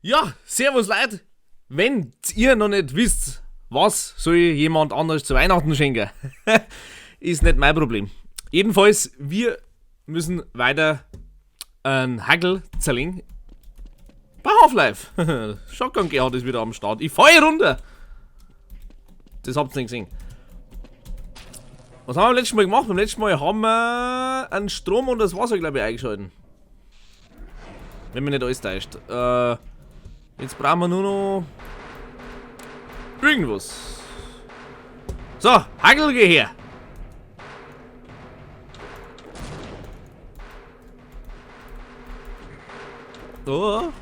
Ja, servus Leute. Wenn ihr noch nicht wisst, was soll jemand anders zu Weihnachten schenken, ist nicht mein Problem. Jedenfalls, wir müssen weiter einen Hagel zerlegen. Bei Half-Life. Shotgun Gerhard ist wieder am Start. Ich fahre runter. Das habt ihr nicht gesehen. Was haben wir beim letzten Mal gemacht? Beim letzten Mal haben wir einen Strom und das Wasser, glaube ich, eingeschalten. Wenn mich nicht alles täuscht. Jetzt brauchen wir nur noch irgendwas. So, Hagel, geh her. So.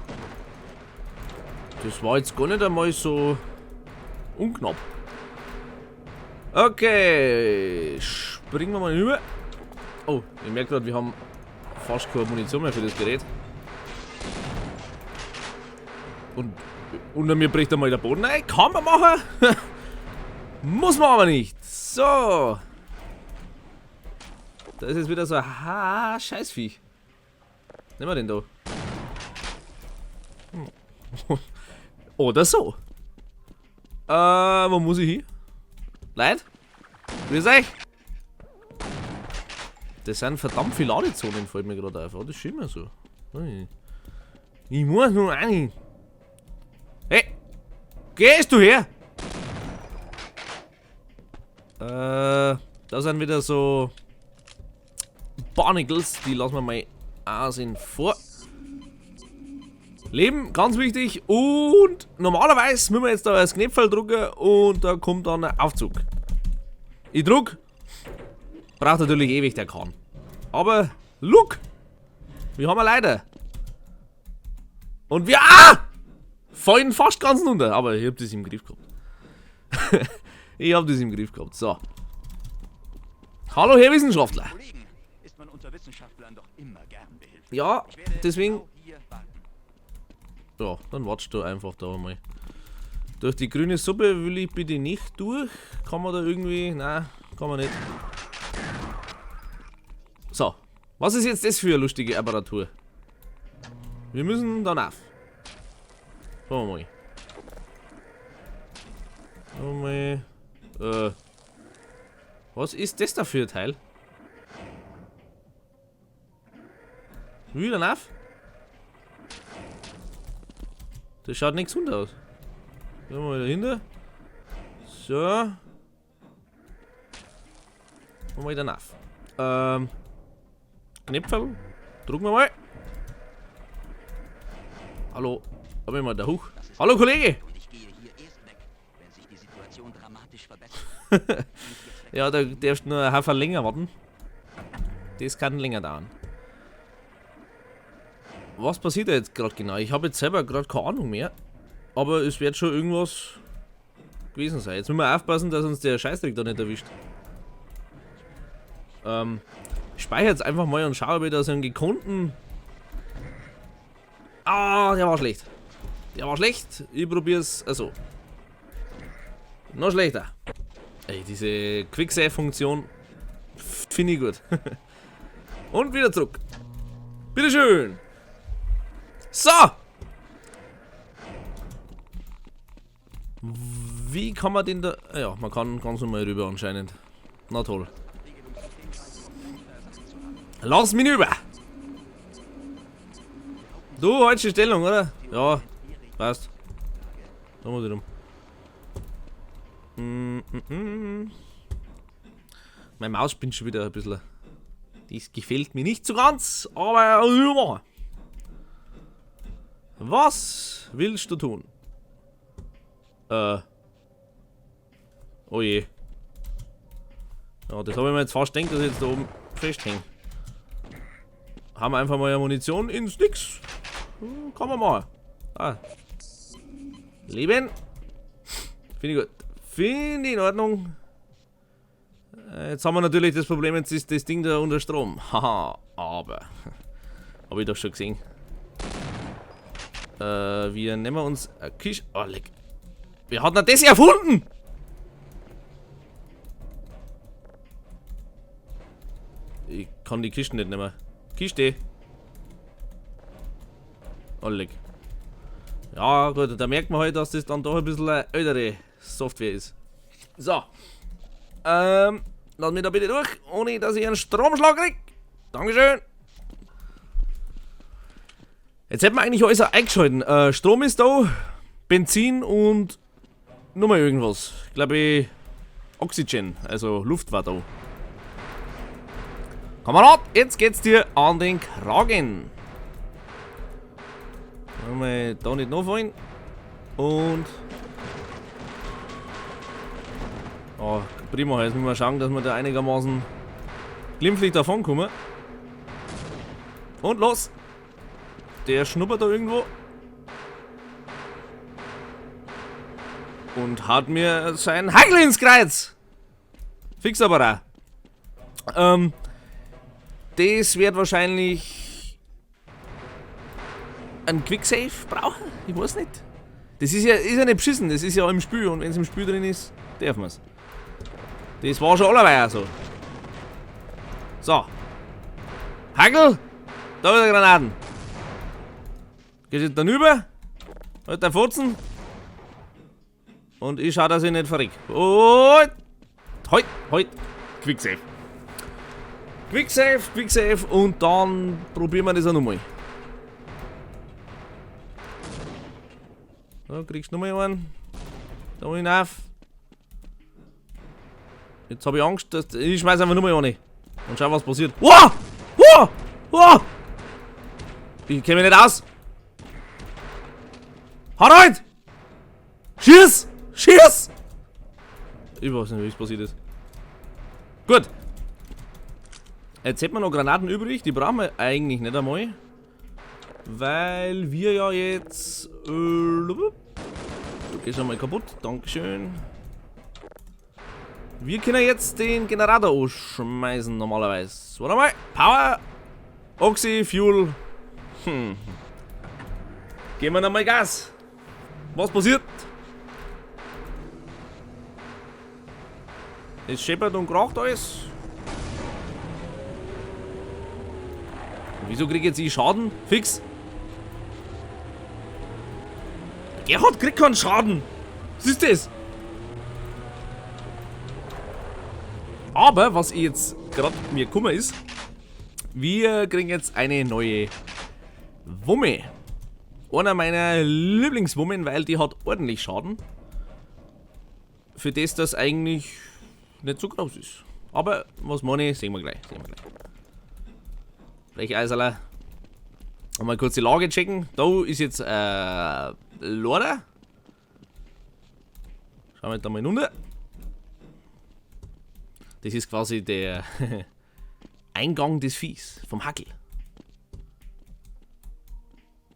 Das war jetzt gar nicht einmal so unknapp. Okay, springen wir mal rüber. Oh, ich merke gerade, wir haben fast keine Munition mehr für das Gerät. Und unter mir bricht einmal der Boden. Nein, kann man machen. Muss man aber nicht. So. Da ist jetzt wieder so ein Scheißviech. Nehmen wir den da. Oder so. Wo muss ich hin? Leute? Grüß euch. Das sind verdammt viele Ladezonen, fällt mir gerade auf. Das ist schon immer so. Ich muss nur rein. Hey! Gehst du her? Da sind wieder so Barnacles, die lassen wir mal aussehen vor. Leben, ganz wichtig. Und normalerweise müssen wir jetzt da das Knöpfel drücken und da kommt dann ein Aufzug. Ich druck. Braucht natürlich ewig der Kahn. Aber look! Wir haben eine Leiter. Und wir fallen fast ganz runter. Aber ich hab das im Griff gehabt. Ich hab das im Griff gehabt. So. Hallo, Herr Wissenschaftler. Ist man unter Wissenschaftlern doch immer gern behilflich. Ja, deswegen. Genau hier warten. Ja, dann wartest du einfach da mal. Durch die grüne Suppe will ich bitte nicht durch. Kann man da irgendwie. Nein, kann man nicht. So. Was ist jetzt das für eine lustige Apparatur? Wir müssen dann auf. Schauen wir mal. Was ist das da für ein Teil? Wieder auf? Das schaut nicht gesund aus. Gehen wir mal dahinter. So. Und mal dann auf. Knöpfel. Drücken wir mal. Hallo. Hab ich mal da hoch. Hallo Kollege! Und ich gehe hier erst weg, wenn sich die Situation dramatisch verbessert. Ja, da darfst du nur ein Haufen länger warten. Das kann länger dauern. Was passiert da jetzt gerade genau? Ich habe jetzt selber gerade keine Ahnung mehr. Aber es wird schon irgendwas gewesen sein. Jetzt müssen wir aufpassen, dass uns der Scheißdreck da nicht erwischt. Ich speichere jetzt einfach mal und schaue, ob ich da so einen gekonnten... Der war schlecht. Der war schlecht. Ich probier's. Also. Noch schlechter. Ey, diese Quicksave-Funktion finde ich gut. Und wieder zurück. Bitteschön. So. Wie kann man den da... Ja, man kann ganz normal rüber anscheinend. Na toll. Lass mich rüber. Du hältst die Stellung, oder? Ja, passt. Da muss ich rum. Meine Maus spinnt schon wieder ein bisschen. Das gefällt mir nicht so ganz, aber ja. Was willst du tun? Oh je. Ja, das habe ich mir jetzt fast gedacht, dass ich jetzt da oben festhänge. Haben wir einfach mal eine Munition ins Nix. Kann man mal. Leben. Finde ich gut. Finde ich in Ordnung. Jetzt haben wir natürlich das Problem, jetzt ist das Ding da unter Strom. Haha, aber. Habe ich doch schon gesehen. Wir nehmen uns eine Kiste. Oh, leck. Wer hat denn das erfunden? Ich kann die Kisten nicht nehmen. Kiste. Oh, leck. Ja gut, da merkt man halt, dass das dann doch ein bisschen eine ältere Software ist. So. Lass mich da bitte durch, ohne dass ich einen Stromschlag krieg. Dankeschön. Jetzt hätten wir eigentlich alles eingeschalten. Strom ist da, Benzin und nur mal irgendwas. Ich glaube, Oxygen, also Luft war da. Kamerad, jetzt geht's dir an den Kragen. Mal da nicht nachfallen. Und. Oh, prima, jetzt müssen wir schauen, dass wir da einigermaßen glimpflich davon kommen. Und los! Der schnuppert da irgendwo. Und hat mir sein Hagel ins Kreuz! Fix aber auch. Das wird wahrscheinlich ein Quicksave brauchen? Ich weiß nicht. Das ist ja nicht beschissen, das ist ja im Spiel und wenn es im Spiel drin ist, dürfen wir es. Das war schon allerweil so. So. Hagel! Da ist der Granaten. Gehst jetzt dann über. Halt der Fotzen. Und ich schau, dass ich nicht verreck. Und. Halt. Quicksave. Quicksave und dann probieren wir das auch nochmal. Da kriegst du nochmal einen. Da hinauf. Jetzt habe ich Angst, dass ich schmeiß einfach nochmal eine. Und schau, was passiert. Wow! Wow! Wow! Ich kenne mich nicht aus. Harald! Schieß! Schieß! Ich weiß nicht, wie es passiert ist. Gut. Jetzt hätten wir noch Granaten übrig. Die brauchen wir eigentlich nicht einmal. Weil wir ja jetzt... du gehst einmal kaputt. Dankeschön. Wir können jetzt den Generator ausschmeißen normalerweise. Warte mal. Power. Oxy, Fuel. Geben wir nochmal Gas. Was passiert? Es scheppert und kracht alles. Wieso krieg ich jetzt ich Schaden? Fix. Gerhard kriegt keinen Schaden. Was ist das? Aber was ich jetzt gerade mir kummer ist, wir kriegen jetzt eine neue Wumme. Einer meiner Lieblingswummen, weil die hat ordentlich Schaden. Für das eigentlich nicht so groß ist. Aber was meine ich, sehen wir gleich. Brecheiserler. Mal kurz die Lage checken. Da ist jetzt Lore. Schauen wir da mal runter. Das ist quasi der Eingang des Viehs vom Hackel.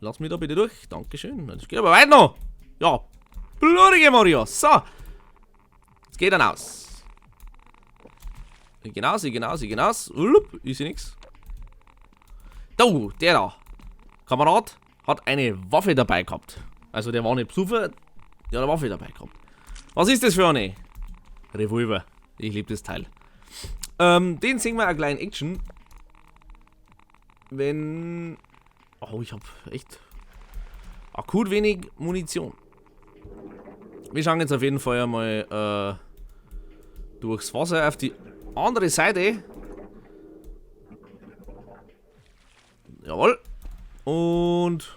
Lass mich da bitte durch. Dankeschön. Das geht aber weit noch. Ja. Blutige Mario. So. Jetzt geht er aus. Ich geh hinaus. Ich sehe nichts. Da, der da. Kamerad hat eine Waffe dabei gehabt. Also der war nicht besoffen, der hat eine Waffe dabei gehabt. Was ist das für eine? Revolver. Ich liebe das Teil. Den sehen wir eine kleine Action. Wenn... Oh, ich habe echt akut wenig Munition. Wir schauen jetzt auf jeden Fall einmal durchs Wasser auf die andere Seite. Jawohl. Und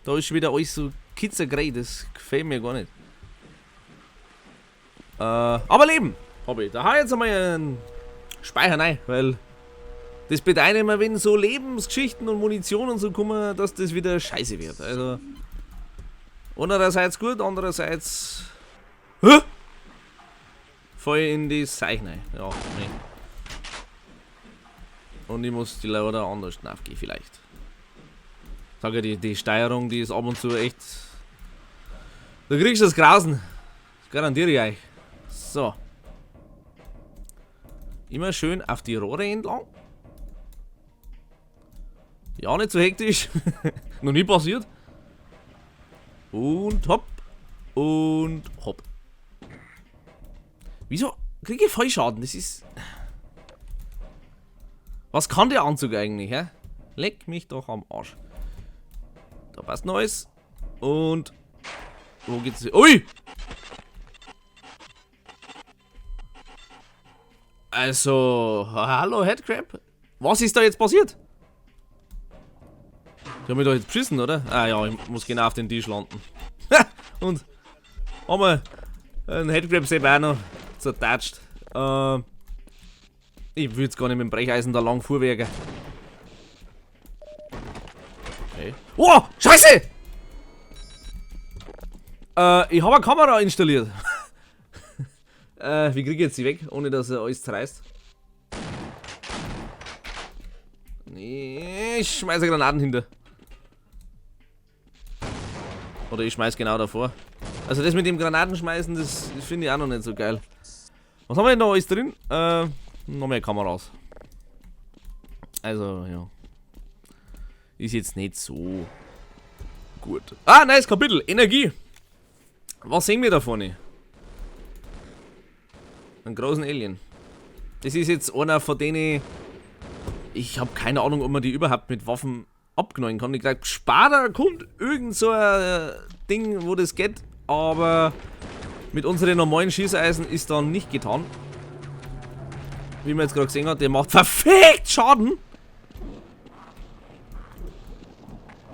da ist schon wieder alles so kitzegrei, das gefällt mir gar nicht. Aber Leben habe ich. Da habe ich jetzt einmal einen Speicher rein, weil das bedeutet immer, wenn so Lebensgeschichten und Munition und so kommen, dass das wieder scheiße wird. Also einerseits gut, andererseits voll in die Seiche rein. Ja, nee. Und ich muss die leider anders nachgehen vielleicht. Sag ja, die Steuerung, die ist ab und zu echt... Da kriegst du das Grausen. Das garantiere ich euch. So. Immer schön auf die Rohre entlang. Ja, nicht so hektisch. Noch nie passiert. Und hopp. Und hopp. Wieso kriege ich Fallschaden? Das ist... Was kann der Anzug eigentlich, hä? Leck mich doch am Arsch. Da passt noch alles. Und wo geht's? Ui! Also, hallo Headcrab? Was ist da jetzt passiert? Die haben mich da jetzt beschissen, oder? Ah ja, ich muss genau auf den Tisch landen. Und haben wir einen Headcrab selber auch noch zertatscht. Ich will jetzt gar nicht mit dem Brecheisen da lang vorwägen. Okay. Oh, Scheiße! Ich habe eine Kamera installiert. Wie kriege ich jetzt die weg, ohne dass er alles zerreißt? Nee, ich schmeiße Granaten hinter. Oder ich schmeiß genau davor. Also das mit dem Granatenschmeißen, das finde ich auch noch nicht so geil. Was haben wir denn da alles drin? Noch mehr Kameras. Also, ja. Ist jetzt nicht so gut. Ah, neues Kapitel. Energie. Was sehen wir da vorne? Einen großen Alien. Das ist jetzt einer von denen. Ich habe keine Ahnung, ob man die überhaupt mit Waffen abknallen kann. Ich glaube, später kommt irgend so ein Ding, wo das geht. Aber mit unseren normalen Schießeisen ist da nicht getan. Wie man jetzt gerade gesehen hat, der macht verfickt Schaden.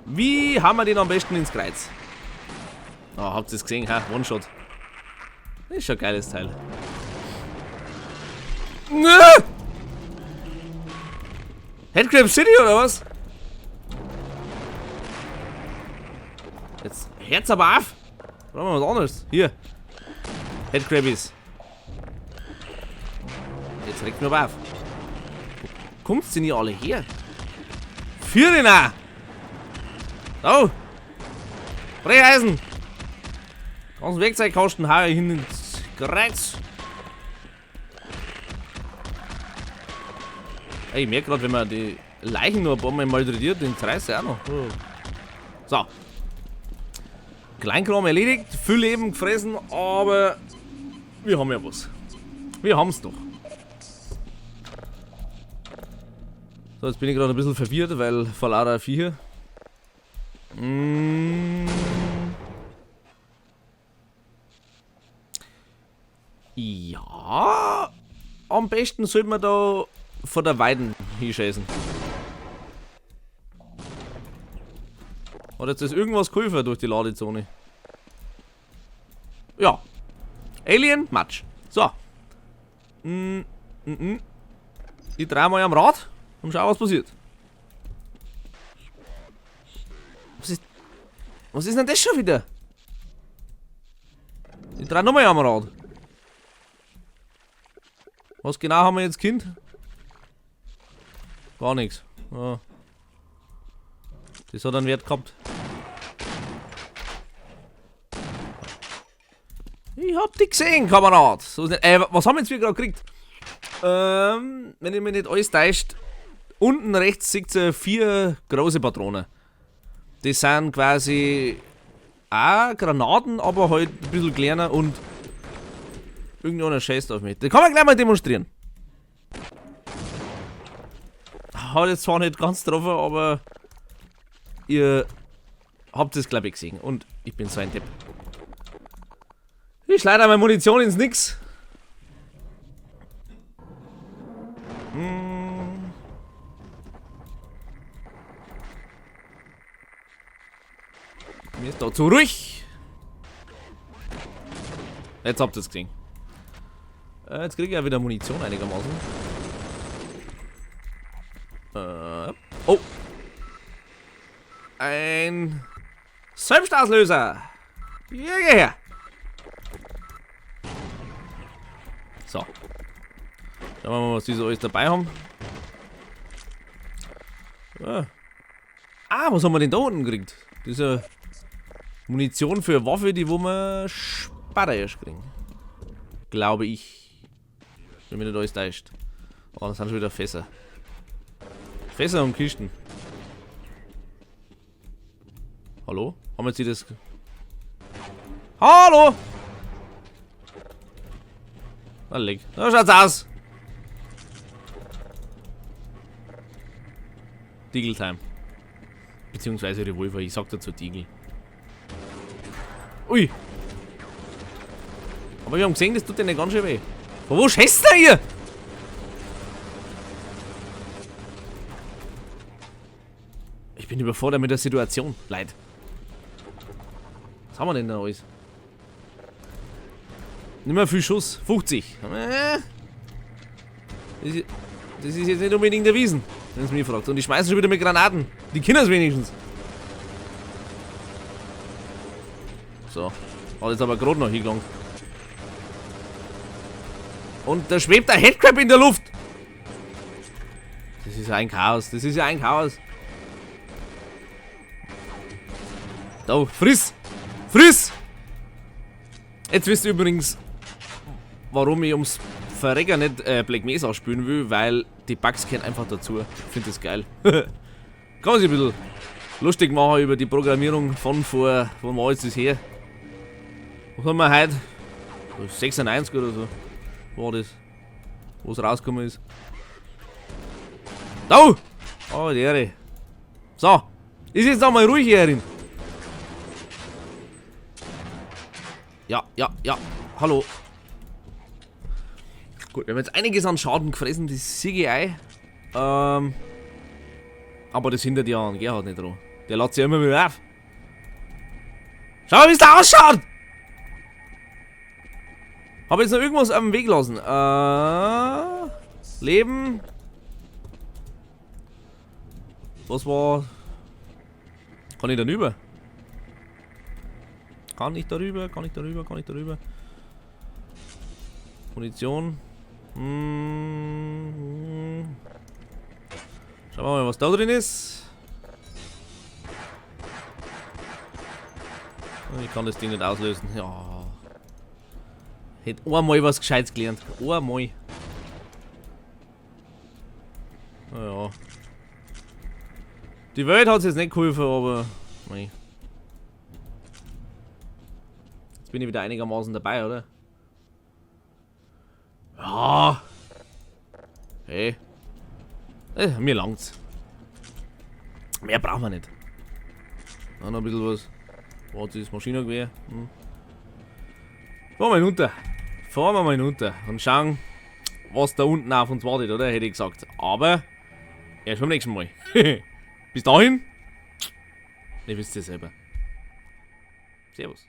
Wie haben wir den am besten ins Kreuz? Ah, habt ihr es gesehen? Ha, One-Shot. Das ist schon ein geiles Teil. Headcrab City oder was? Jetzt hört's aber auf. Brauchen wir was anderes. Hier. Headcrabbies. Jetzt regt mir aber auf. Wo kommt's denn hier alle her? Für den auch! So! Brecheisen! Ganzen Werkzeugkasten hau ich hin ins Kreuz. Ey, ich merke gerade, wenn man die Leichen noch ein paar Mal malträtiert, den Kreis auch noch. So. Kleinkram erledigt, viel Leben gefressen, aber wir haben ja was. Wir haben's doch. So, jetzt bin ich gerade ein bisschen verwirrt, weil vor lauter Viecher. Ja, am besten sollte man da von der Weiden hinschießen. Hat jetzt das irgendwas geholfen durch die Ladezone? Ja. Alien, Matsch. So. Ich drehe mal am Rad und schau, was passiert. Was ist denn das schon wieder? Ich drehe nochmal am Rad. Was genau haben wir jetzt, Kind? Gar nichts. Ja. Das hat einen Wert gehabt. Ich hab dich gesehen, Kamerad. So ist nicht, was haben wir jetzt wieder gerade gekriegt? Wenn ich mich nicht alles täuscht, unten rechts seht ihr 4 große Patronen. Das sind quasi auch Granaten, aber halt ein bisschen kleiner und irgendeiner scheißt auf mich. Das kann man gleich mal demonstrieren. Hat jetzt zwar nicht ganz getroffen, aber ihr habt es glaube ich gesehen und ich bin so ein Depp. Ich schleudere meine Munition ins Nix. Mir ist da zu ruhig. Jetzt habt ihr es gesehen. Jetzt kriege ich ja wieder Munition einigermaßen. Oh. Ein Selbstauslöser. Hierher. So. Schauen wir mal, was die so alles dabei haben. Ja. Ah, was haben wir denn da unten gekriegt? Diese Munition für Waffe, die wo wir später erst kriegen. Glaube ich. Wenn mir nicht alles täuscht. Oh, das sind schon wieder Fässer. Fässer und Kisten. Hallo? Haben wir jetzt das... Hallo! Na leg. Da schaut's aus! Deagle Time. Beziehungsweise Revolver, ich sag dazu Deagle. Ui. Aber wir haben gesehen, das tut dir nicht ganz schön weh. Von wo schießt der hier? Ich bin überfordert mit der Situation, Leid. Was haben wir denn da alles? Nicht mehr viel Schuss, 50. Das ist jetzt nicht unbedingt erwiesen, wenn es mich fragt. Und die schmeißen schon wieder mit Granaten. Die Kinder wenigstens. So, hat jetzt aber gerade noch hingelangt. Und da schwebt der Headcrab in der Luft. Das ist ja ein Chaos, das ist ja ein Chaos. Da, friss! Friss! Jetzt wisst ihr übrigens, warum ich ums Verrecker nicht Black Mesa spielen will, weil die Bugs gehören einfach dazu. Ich finde das geil. Kann man sich ein bisschen lustig machen über die Programmierung von vor, wann war jetzt das her? Was haben wir heute? 96 oder so war das, wo es rausgekommen ist. Da! Oh, die Ehre. So, ist jetzt noch mal ruhig hier drin. Ja, hallo. Gut, wir haben jetzt einiges an Schaden gefressen, das sehe ich ein. Aber das hindert ja an Gerhard nicht dran. Der lässt sich immer wieder auf. Schau, wie es da ausschaut! Hab jetzt noch irgendwas auf dem Weg lassen. Leben. Was war... Kann ich da rüber? Kann ich darüber? Munition. Schauen wir mal, was da drin ist. Ich kann das Ding nicht auslösen. Ja. Hätte einmal was Gescheites gelernt. Einmal. Naja. Die Welt hat es jetzt nicht geholfen, aber... Nein. Jetzt bin ich wieder einigermaßen dabei, oder? Ja. Hey. Mir langt's. Mehr brauchen wir nicht. Noch ein bisschen was. Warte, das Maschinengewehr. Fahren wir hinunter. Fahren wir mal hinunter und schauen, was da unten auf uns wartet, oder? Hätte ich gesagt. Aber erst beim nächsten Mal. Bis dahin. Ihr wisst es selber. Servus.